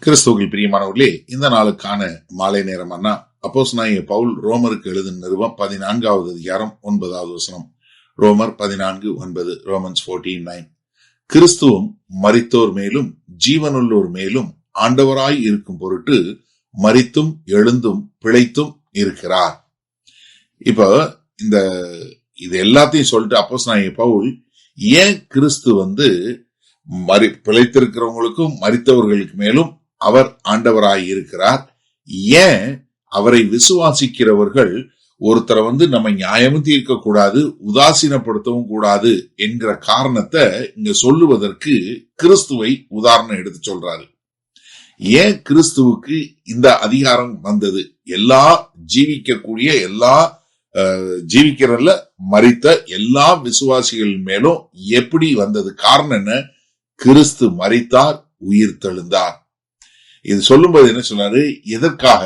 கிறிஸ்துவில் பிரியமானவர்களே, இந்த நாளுக்கான மாலை நேரம் அண்ணா அப்போஸ்தலனாகிய பவுல் ரோமருக்கு எழுதின நிருபம் 14வது அதிகாரம் 9வது வசனம். ரோமர் 14:9. ரோமன்ஸ் 14:9. கிறிஸ்துவும் மரித்தோர் மேலும் ஜீவனுள்ளோர் மேலும் ஆண்டவராய் இருக்கும் பொருட்டு மரித்தும் எழுந்தும் பிழைத்தும் இருக்கிறார். இப்ப இது எல்லாத்தையும் சொல்லிட்டு அப்போஸ்தலனாகிய பவுல் ஏன் கிறிஸ்து பிழைத்திருக்கிறவங்களுக்கும் மரித்தவர்களுக்கு மேலும் அவர் ஆண்டவராய் இருக்கிறார், ஏன் அவரை விசுவாசிக்கிறவர்கள் ஒருத்தரை நம்ம நியாயமும் தீர்க்க கூடாது, உதாசீனப்படுத்தவும் கூடாது என்கிற காரணத்தை இங்க சொல்லுவதற்கு கிறிஸ்துவை உதாரணம் எடுத்து சொல்றாரு. ஏன் கிறிஸ்துவுக்கு இந்த அதிகாரம் வந்தது? எல்லா ஜீவிக்கிறதுல மரித்த எல்லா விசுவாசிகள் மேலும் எப்படி வந்தது? காரணம் என்ன? கிறிஸ்து மரித்தார், உயிர் தெழுந்தார். இது சொல்லும்போது என்ன சொன்னாரு? எதற்காக?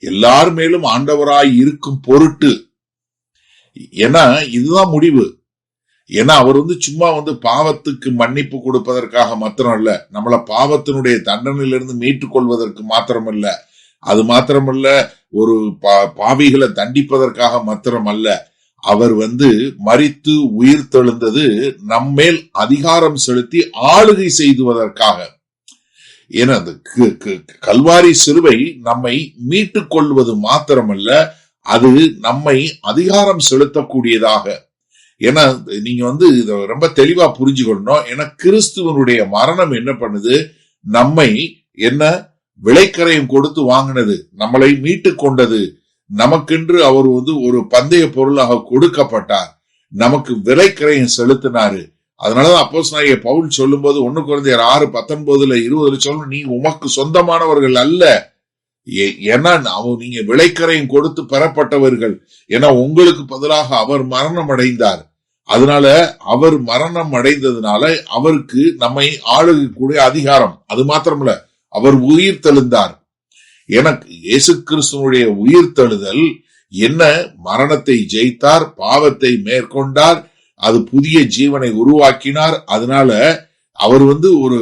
எல்லார் மேலும் ஆண்டவராய் இருக்கும் பொருட்டு. ஏன்னா இதுதான் முடிவு. ஏன்னா அவர் சும்மா பாவத்துக்கு மன்னிப்பு கொடுப்பதற்காக மாத்திரம் இல்ல, நம்மள பாவத்தினுடைய தண்டனையிலிருந்து மீட்டுக் கொள்வதற்கு மாத்திரம் இல்ல, அது மாத்திரமல்ல, ஒரு பாவிகளை தண்டிப்பதற்காக மாத்திரம் அல்ல, அவர் மரித்து உயிர் தெழுந்தது நம்மேல் அதிகாரம் செலுத்தி ஆளுகை செய்துவதற்காக. ஏன்னா அந்த கல்வாரி சிலுவை நம்மை மீட்டுக் கொள்வது மாத்திரமல்ல, அது நம்மை அதிகாரம் செலுத்தக்கூடியதாக. ஏன்னா நீங்க இத ரொம்ப தெளிவா புரிஞ்சுக்கணும். ஏன்னா கிறிஸ்துவனுடைய மரணம் என்ன பண்ணுது? நம்மை விலைக்கரையும் கொடுத்து வாங்கினது, நம்மளை மீட்டு கொண்டது. நமக்கென்று அவர் ஒரு பந்தய பொருளாக கொடுக்கப்பட்டார், நமக்கு விலைக்கரையும் செலுத்தினாரு. அதனாலதான் அப்போஸ்தலனாகிய பவுல் சொல்லும் போது 1 கொரிந்தியர் 6:19-20 சொல்லணும், நீ உமக்கு சொந்தமானவர்கள் அல்ல, ஏன்னா நீங்க விலைக்கரையும் கொடுத்து பெறப்பட்டவர்கள். ஏன்னா உங்களுக்கு பதிலாக அவர் மரணம் அடைந்தார். அதனால அவர் மரணம் அடைந்ததுனால அவருக்கு நம்மை ஆளுகக்கூடிய அதிகாரம். அது மாத்திரமல்ல, அவர் உயிர் தெழுந்தார். எனக்கு இயேசு கிறிஸ்துவனுடைய உயிர் தெழுதல் என்ன? மரணத்தை ஜெயித்தார், பாவத்தை மேற்கொண்டார், அது புதிய ஜீவனை உருவாக்கினார். அதனால அவர் ஒரு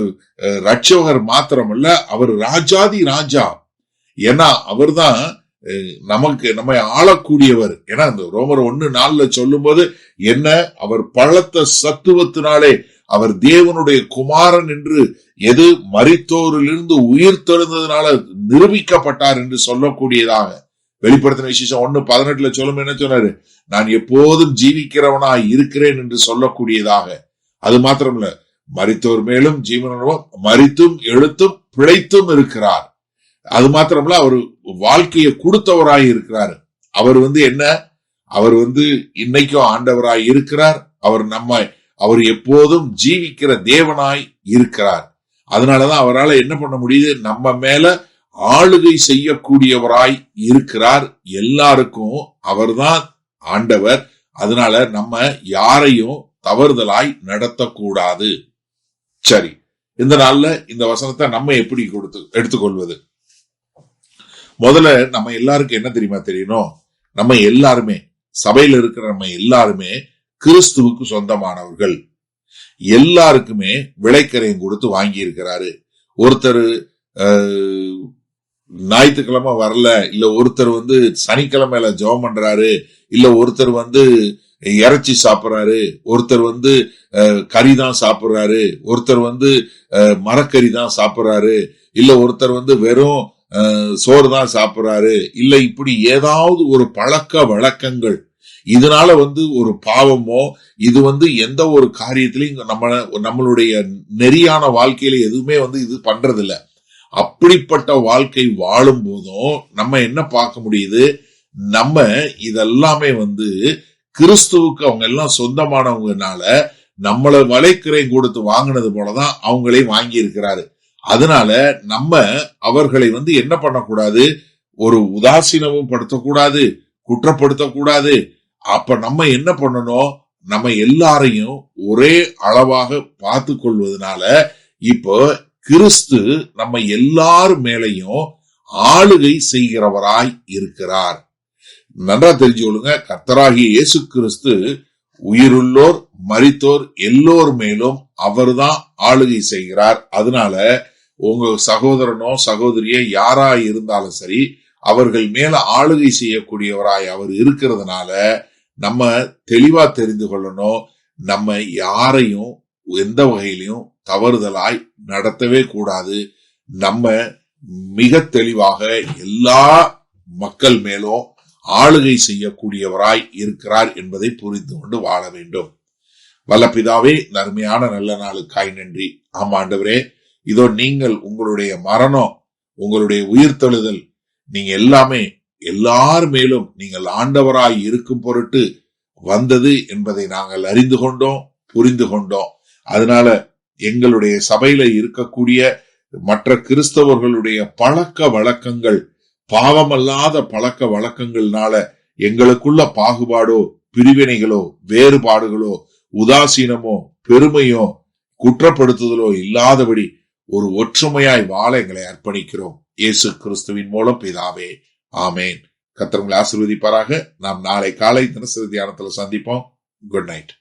ரட்சகர் மாத்திரமல்ல, அவர் ராஜாதி ராஜா. ஏன்னா அவர் தான் நம்மை ஆளக்கூடியவர். ஏன்னா இந்த ரோமர் 1:4 சொல்லும் போது என்ன? அவர் பலத்த சத்துவத்தினாலே அவர் தேவனுடைய குமாரன் என்று எது மரித்தோரிலிருந்து உயிர் தெழுந்ததுனால நிரூபிக்கப்பட்டார் என்று சொல்லக்கூடியதாக. வெளிப்படுத்தின விசேஷம் 1:18 சொல்லும் என்ன சொன்னாரு? நான் எப்போதும் ஜீவிக்கிறவனாய் இருக்கிறேன் என்று சொல்லக்கூடியதாக. அது மாத்திரமல்ல, மரித்தோர் மேலும் ஜீவனும் மரித்தும் எழுத்தும் பிழைத்தும் இருக்கிறார். அது மாத்திரமல்ல, அவர் வாழ்க்கையை கொடுத்தவராய் இருக்கிறார். அவர் என்ன? அவர் இன்னைக்கும் ஆண்டவராய் இருக்கிறார். அவர் எப்போதும் ஜீவிக்கிற தேவனாய் இருக்கிறார். அதனாலதான் அவரால் என்ன பண்ண முடியுது? நம்ம மேல ஆளுகை செய்யக்கூடியவராய் இருக்கிறார். எல்லாருக்கும் அவர்தான் ஆண்டவர். அதனால நம்ம யாரையும் தவறுதலாய் நடத்தக்கூடாது. சரி, இந்த நாள்ல இந்த வசனத்தை நம்ம எப்படி எடுத்துக்கொள்வது? முதல்ல நம்ம எல்லாருக்கும் என்ன தெரியுமா தெரியணும்? நம்ம எல்லாருமே, சபையில இருக்கிற நம்ம எல்லாருமே கிறிஸ்துவுக்கு சொந்தமானவர்கள். எல்லாருக்குமே விலைக்கரையும் கொடுத்து வாங்கி இருக்கிறாரு. ஒருத்தர் ஞாயிற்றுக்கிழமை வரல, இல்ல ஒருத்தர் சனிக்கிழமையில ஜெபம் பண்றாரு, இல்ல ஒருத்தர் இறைச்சி சாப்பிடுறாரு, ஒருத்தர் கறிதான் சாப்பிடுறாரு, ஒருத்தர் மரக்கறி தான் சாப்பிடுறாரு, இல்ல ஒருத்தர் வெறும் சோறு தான் சாப்பிடுறாரு, இல்ல இப்படி ஏதாவது ஒரு பழக்க வழக்கங்கள், இதனால ஒரு பாவமோ, இது எந்த ஒரு காரியத்திலையும் நம்மளுடைய நெறியான வாழ்க்கையில எதுவுமே இது பண்றது இல்ல. அப்படிப்பட்ட வாழ்க்கை வாழும் போதும் நம்ம என்ன பார்க்க முடியுது? நம்ம இதெல்லாமே கிறிஸ்துவுக்கு அவங்க எல்லாம் சொந்தமானவங்கனால நம்மள விலைக்கரை கொடுத்து வாங்கினது போலதான் அவங்களே வாங்கி இருக்கிறாரு. அதனால நம்ம அவர்களை என்ன பண்ணக்கூடாது? ஒரு உதாசீனமும் படுத்தக்கூடாது, குற்றப்படுத்தக்கூடாது. அப்ப நம்ம என்ன பண்ணணும்? நம்ம எல்லாரையும் ஒரே அளவாக பார்த்து கொள்வதனால இப்போ கிறிஸ்து நம்ம எல்லார் மேலையும் ஆளுகை செய்கிறவராய் இருக்கிறார். நன்றா தெரிஞ்சு கொள்ளுங்க, கர்த்தராகிய இயேசு கிறிஸ்து உயிருள்ளோர் மரித்தோர் எல்லோர் மேலும் அவர்தான் ஆளுகை செய்கிறார். அதனால உங்க சகோதரனோ சகோதரியோ யாரா இருந்தாலும் சரி, அவர்கள் மேல ஆளுகை செய்யக்கூடியவராய் அவர் இருக்கிறதுனால நம்ம தெளிவா தெரிந்து கொள்ளணும். நம்ம யாரையும் எந்த வகையிலையும் தவறுதலாய் நடத்தவே கூடாது. நம்ம மிக தெளிவாக எல்லா மக்கள் மேலும் ஆளுகை செய்யக்கூடியவராய் இருக்கிறார் என்பதை புரிந்து கொண்டு வாழ வேண்டும். வல்ல பிதாவே, அருமையான நல்ல நாளுக்காய் நன்றி. ஆமாண்டவரே, இதோ நீங்கள் உங்களுடைய மரணம், உங்களுடைய உயிர்த்தெழுதல், நீங்க எல்லாமே எல்லார் மேலும் நீங்கள் ஆண்டவராய் இருக்கும் பொருட்டு வந்தது என்பதை நாங்கள் அறிந்து கொண்டோம், புரிந்து கொண்டோம். அதனால எங்களுடைய சபையில இருக்கக்கூடிய மற்ற கிறிஸ்தவர்களுடைய பழக்க வழக்கங்கள், பாவமல்லாத பழக்க வழக்கங்கள்னால எங்களுக்குள்ள பாகுபாடோ பிரிவினைகளோ வேறுபாடுகளோ உதாசீனமோ பெருமையோ குற்றப்படுத்துதலோ இல்லாதபடி ஒரு ஒற்றுமையாய் வாழ எங்களை அர்ப்பணிக்கிறோம். இயேசு கிறிஸ்துவின் மூலம் பிதாவே, ஆமேன். கர்த்தர் உங்களை ஆசீர்வதிப்பாராக. நாம் நாளை காலை தினசரி தியானத்துல சந்திப்போம். Good night.